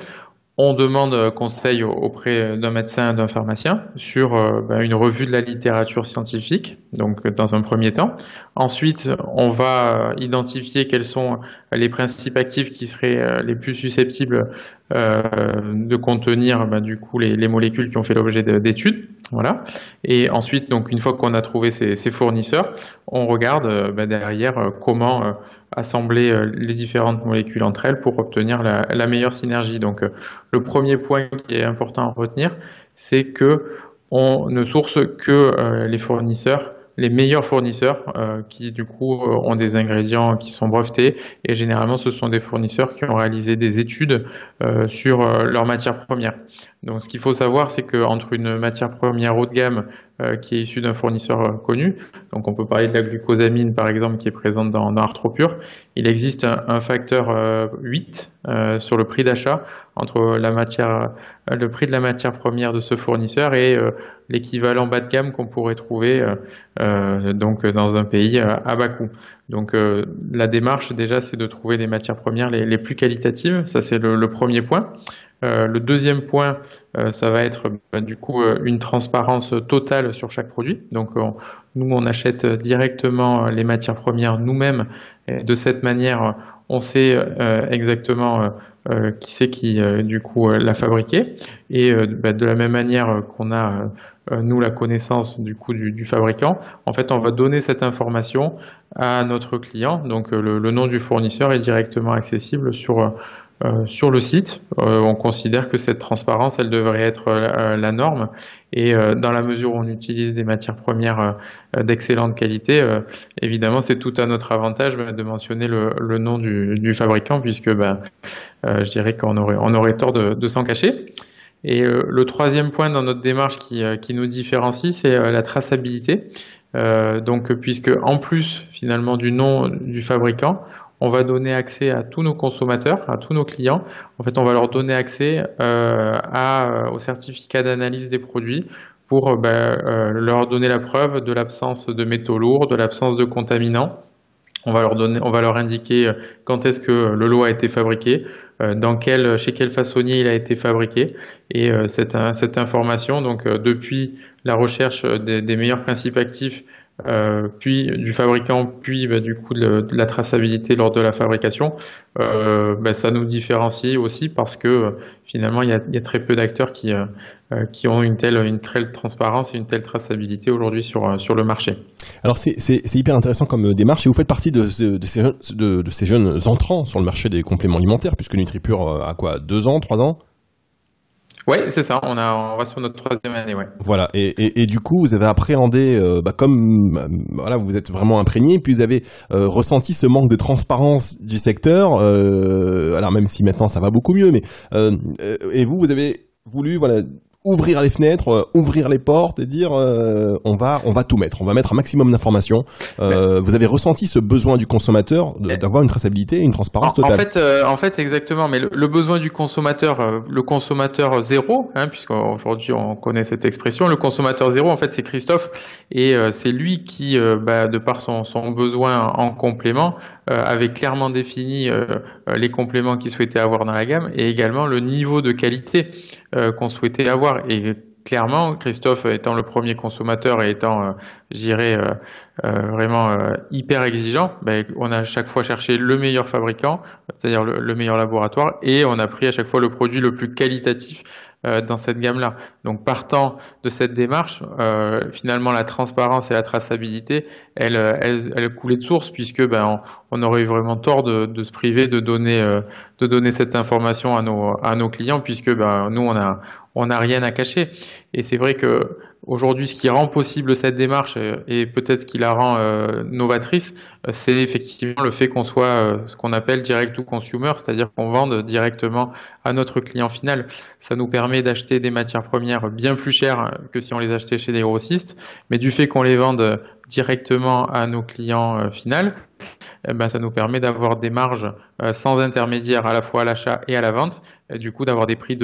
On demande conseil auprès d'un médecin, d'un pharmacien sur une revue de la littérature scientifique, donc dans un premier temps. Ensuite, on va identifier quels sont les principes actifs qui seraient les plus susceptibles de contenir du coup les molécules qui ont fait l'objet d'études. Voilà. Et ensuite, donc une fois qu'on a trouvé ces fournisseurs, on regarde derrière comment assembler les différentes molécules entre elles pour obtenir la meilleure synergie. Donc le premier point qui est important à retenir, c'est que on ne source que les meilleurs fournisseurs qui du coup ont des ingrédients qui sont brevetés, et généralement ce sont des fournisseurs qui ont réalisé des études sur leurs matières premières. Donc ce qu'il faut savoir, c'est qu'entre une matière première haut de gamme qui est issue d'un fournisseur connu, donc on peut parler de la glucosamine par exemple qui est présente dans Arthropure, il existe un facteur 8 sur le prix d'achat entre le prix de la matière première de ce fournisseur et l'équivalent bas de gamme qu'on pourrait trouver donc dans un pays à bas coût. Donc la démarche déjà, c'est de trouver des matières premières les plus qualitatives, ça c'est le premier point. Le deuxième point, ça va être du coup une transparence totale sur chaque produit. Donc nous, on achète directement les matières premières nous-mêmes. Et de cette manière, on sait exactement qui c'est qui du coup l'a fabriqué. Et de la même manière qu'on a nous la connaissance du coup du fabricant, en fait, on va donner cette information à notre client. Donc le nom du fournisseur est directement accessible sur le site. On considère que cette transparence, elle devrait être la norme, et dans la mesure où on utilise des matières premières d'excellente qualité, évidemment c'est tout à notre avantage de mentionner le nom du fabricant, puisque je dirais qu'on aurait tort de s'en cacher. Et le troisième point dans notre démarche qui nous différencie, c'est la traçabilité. Donc puisque en plus finalement du nom du fabricant, on va donner accès à tous nos consommateurs, à tous nos clients. En fait, on va leur donner accès au certificat d'analyse des produits pour leur donner la preuve de l'absence de métaux lourds, de l'absence de contaminants. On va leur indiquer quand est-ce que le lot a été fabriqué, chez quel façonnier il a été fabriqué, et cette information, donc depuis la recherche des meilleurs principes actifs, puis du fabricant, puis du coup de la traçabilité lors de la fabrication, ça nous différencie aussi parce que finalement il y a très peu d'acteurs qui ont une telle transparence et une telle traçabilité aujourd'hui sur le marché. Alors c'est hyper intéressant comme démarche, et vous faites partie de ces jeunes entrants sur le marché des compléments alimentaires, puisque NutriPure a quoi, 2 ans, 3 ans? Ouais, c'est ça. On va sur notre 3e année, ouais. Voilà. Et du coup, vous avez appréhendé, voilà, vous êtes vraiment imprégné, puis vous avez ressenti ce manque de transparence du secteur. Alors même si maintenant ça va beaucoup mieux, mais et vous avez voulu, voilà, ouvrir les fenêtres, ouvrir les portes et dire on va tout mettre, on va mettre un maximum d'informations. Vous avez ressenti ce besoin du consommateur d'avoir une traçabilité et une transparence totale. En fait, exactement. Mais le besoin du consommateur, le consommateur zéro, puisqu'aujourd'hui on connaît cette expression, le consommateur zéro, en fait, c'est Christophe, et c'est lui qui, de par son besoin en complément, avait clairement défini les compléments qu'il souhaitait avoir dans la gamme, et également le niveau de qualité qu'on souhaitait avoir. Et clairement, Christophe étant le premier consommateur et étant, vraiment hyper exigeant, on a à chaque fois cherché le meilleur fabricant, c'est-à-dire le meilleur laboratoire, et on a pris à chaque fois le produit le plus qualitatif dans cette gamme-là. Donc partant de cette démarche, finalement la transparence et la traçabilité, elle coulait de source, puisque on aurait eu vraiment tort de se priver de donner cette information à nos clients, puisque nous on n'a rien à cacher. Et c'est vrai que aujourd'hui, ce qui rend possible cette démarche, et peut-être ce qui la rend novatrice, c'est effectivement le fait qu'on soit ce qu'on appelle direct to consumer, c'est-à-dire qu'on vende directement à notre client final. Ça nous permet d'acheter des matières premières bien plus chères que si on les achetait chez des grossistes, mais du fait qu'on les vende directement à nos clients finaux, ça nous permet d'avoir des marges sans intermédiaire à la fois à l'achat et à la vente, et du coup d'avoir des prix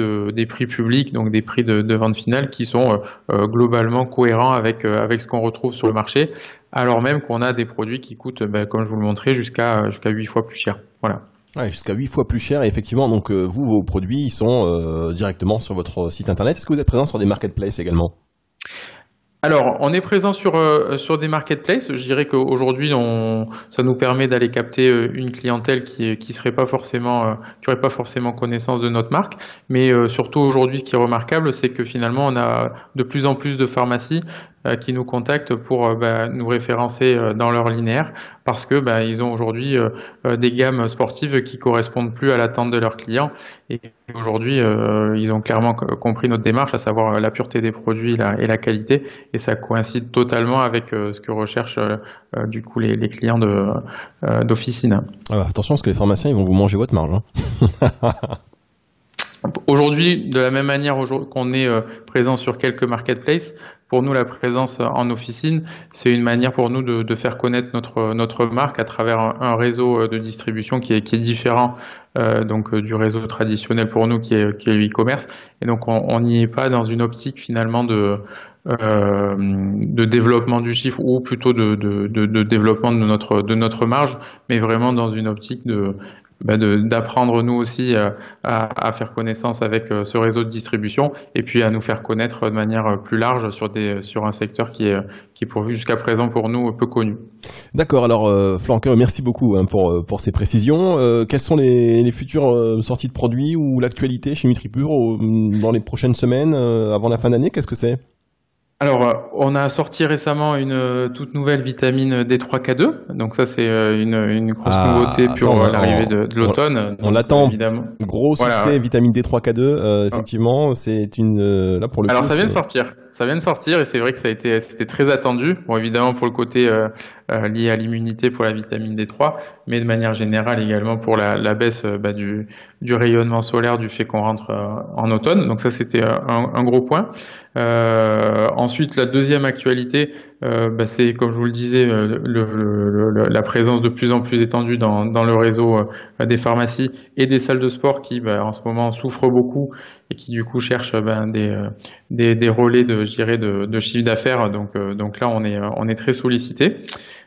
publics, donc des prix de vente finale qui sont globalement cohérents avec ce qu'on retrouve sur le marché, alors même qu'on a des produits qui coûtent, comme je vous le montrais, jusqu'à 8 fois plus cher. Voilà. Ouais, jusqu'à 8 fois plus cher, et effectivement, donc vous, vos produits, ils sont directement sur votre site internet. Est-ce que vous êtes présent sur des marketplaces également ? Alors, on est présent sur des marketplaces. Je dirais qu'aujourd'hui, ça nous permet d'aller capter une clientèle qui aurait pas forcément connaissance de notre marque. Mais surtout aujourd'hui, ce qui est remarquable, c'est que finalement, on a de plus en plus de pharmacies qui nous contactent pour nous référencer dans leur linéaire, parce que ils ont aujourd'hui des gammes sportives qui correspondent plus à l'attente de leurs clients, et aujourd'hui ils ont clairement compris notre démarche, à savoir la pureté des produits et la qualité, et ça coïncide totalement avec ce que recherchent du coup les clients d'officine. Ah bah, attention, parce que les pharmaciens ils vont vous manger votre marge. Hein. Aujourd'hui, de la même manière qu'on est présent sur quelques marketplaces, pour nous, la présence en officine, c'est une manière pour nous de faire connaître notre marque à travers un réseau de distribution qui est différent du réseau traditionnel pour nous qui est le e-commerce. Et donc, on n'y est pas dans une optique finalement de développement du chiffre, ou plutôt de développement de notre marge, mais vraiment dans une optique d'apprendre nous aussi à faire connaissance avec ce réseau de distribution, et puis à nous faire connaître de manière plus large sur un secteur qui est jusqu'à présent pour nous peu connu. D'accord, alors Florent Carriot, merci beaucoup pour ces précisions. Quelles sont les futures sorties de produits ou l'actualité chez NutriPure dans les prochaines semaines avant la fin d'année? Qu'est-ce que c'est? Alors, on a sorti récemment une toute nouvelle vitamine D3K2. Donc ça, c'est une grosse nouveauté pour l'arrivée de l'automne. On l'attend. Évidemment. Gros succès, voilà. Vitamine D3K2. Effectivement, c'est une là pour le. Alors coup, ça vient de sortir. Ça vient de sortir, et c'est vrai que c'était très attendu. Bon, évidemment pour le côté lié à l'immunité pour la vitamine D3, mais de manière générale également pour la baisse du rayonnement solaire du fait qu'on rentre en automne. Donc ça, c'était un gros point. Ensuite, la deuxième actualité, c'est, comme je vous le disais, la présence de plus en plus étendue dans le réseau des pharmacies et des salles de sport qui, en ce moment, souffrent beaucoup et qui, du coup, cherchent des relais de chiffre d'affaires. Donc là, on est très sollicité.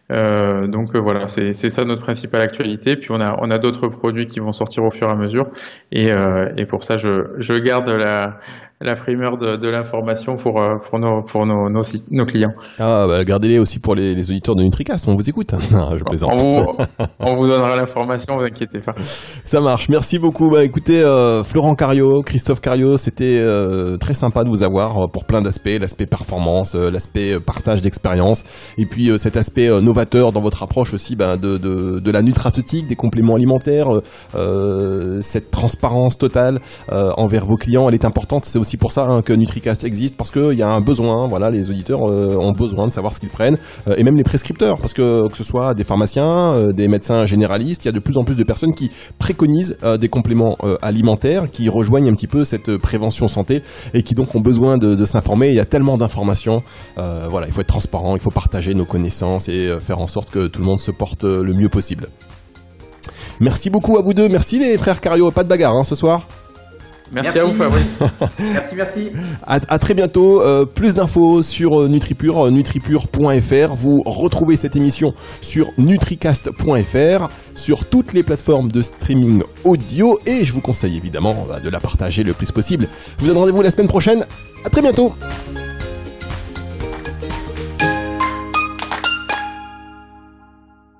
Voilà, c'est ça notre principale actualité. Puis on a d'autres produits qui vont sortir au fur et à mesure, et pour ça je garde la primeur de l'information pour nos clients. Ah, gardez-les aussi pour les auditeurs de NutriCast, on vous écoute. Non, je plaisante. On vous donnera l'information, vous inquiétez pas. Ça marche, merci beaucoup. Écoutez, Florent Carriot, Christophe Carriot, c'était très sympa de vous avoir pour plein d'aspects, l'aspect performance, l'aspect partage d'expérience, et puis cet aspect novateur dans votre approche aussi de la nutraceutique, des compléments alimentaires, cette transparence totale envers vos clients, elle est importante. C'est aussi pour ça que NutriCast existe, parce qu'il y a un besoin, voilà, les auditeurs ont besoin de savoir ce qu'ils prennent, et même les prescripteurs, parce que ce soit des pharmaciens, des médecins généralistes, il y a de plus en plus de personnes qui préconisent des compléments alimentaires, qui rejoignent un petit peu cette prévention santé, et qui donc ont besoin de s'informer. Il y a tellement d'informations, voilà, il faut être transparent, il faut partager nos connaissances et faire en sorte que tout le monde se porte le mieux possible. Merci beaucoup à vous deux, merci les frères Carriot, pas de bagarre ce soir. Merci à vous, Fabrice. Merci. À très bientôt. Plus d'infos sur NutriPure, nutripure.fr. Vous retrouvez cette émission sur nutricast.fr, sur toutes les plateformes de streaming audio, et je vous conseille évidemment de la partager le plus possible. Je vous donne rendez-vous la semaine prochaine. À très bientôt.